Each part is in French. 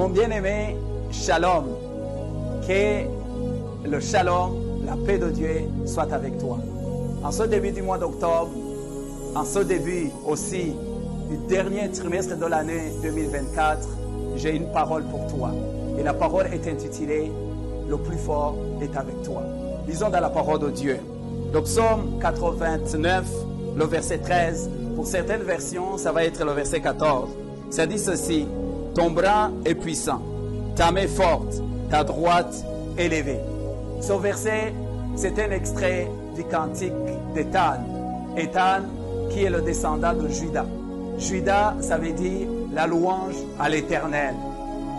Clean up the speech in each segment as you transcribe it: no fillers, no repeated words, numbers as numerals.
Mon bien-aimé, shalom. Que le shalom, la paix de Dieu soit avec toi. En ce début du mois d'octobre, en ce début aussi du dernier trimestre de l'année 2024, j'ai une parole pour toi. Et la parole est intitulée « Le plus fort est avec toi ». Lisons dans la parole de Dieu. Le psaume 89, le verset 13. Pour certaines versions, ça va être le verset 14. Ça dit ceci: « Ton bras est puissant, ta main forte, ta droite élevée. » Ce verset, c'est un extrait du cantique d'Étan. Étan, qui est le descendant de Juda. Juda, ça veut dire la louange à l'Éternel.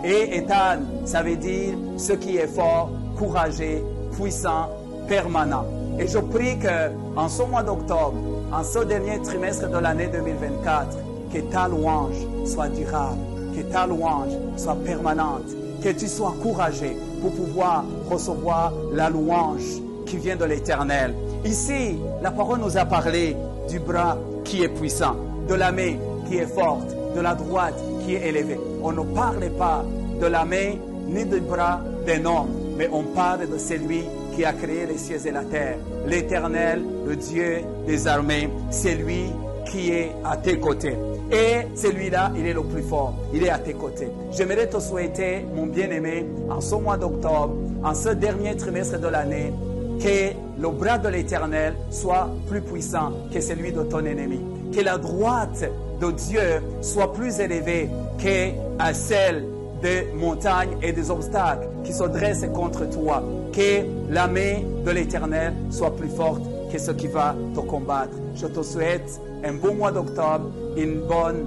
Et Étan, ça veut dire ce qui est fort, courageux, puissant, permanent. Et je prie qu'en ce mois d'octobre, en ce dernier trimestre de l'année 2024, que ta louange soit durable, que ta louange soit permanente, que tu sois courageux pour pouvoir recevoir la louange qui vient de l'Éternel. Ici, la parole nous a parlé du bras qui est puissant, de la main qui est forte, de la droite qui est élevée. On ne parle pas de la main ni du bras d'un homme, mais on parle de celui qui a créé les cieux et la terre. L'Éternel, le Dieu des armées, c'est lui qui est à tes côtés. Et celui-là, il est le plus fort. Il est à tes côtés. J'aimerais te souhaiter, mon bien-aimé, en ce mois d'octobre, en ce dernier trimestre de l'année, que le bras de l'Éternel soit plus puissant que celui de ton ennemi. Que la droite de Dieu soit plus élevée que celle des montagnes et des obstacles qui se dressent contre toi. Que la main de l'Éternel soit plus forte que ce qui va te combattre. Je te souhaite un bon mois d'octobre, une bonne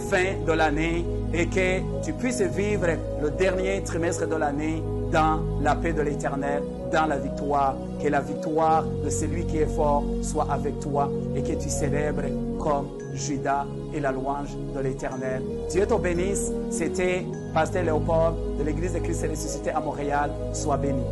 fin de l'année et que tu puisses vivre le dernier trimestre de l'année dans la paix de l'Éternel, dans la victoire. Que la victoire de celui qui est fort soit avec toi et que tu célèbres comme Judas et la louange de l'Éternel. Dieu te bénisse. C'était Pasteur Léopold de l'Église de Christ ressuscité à Montréal. Sois béni.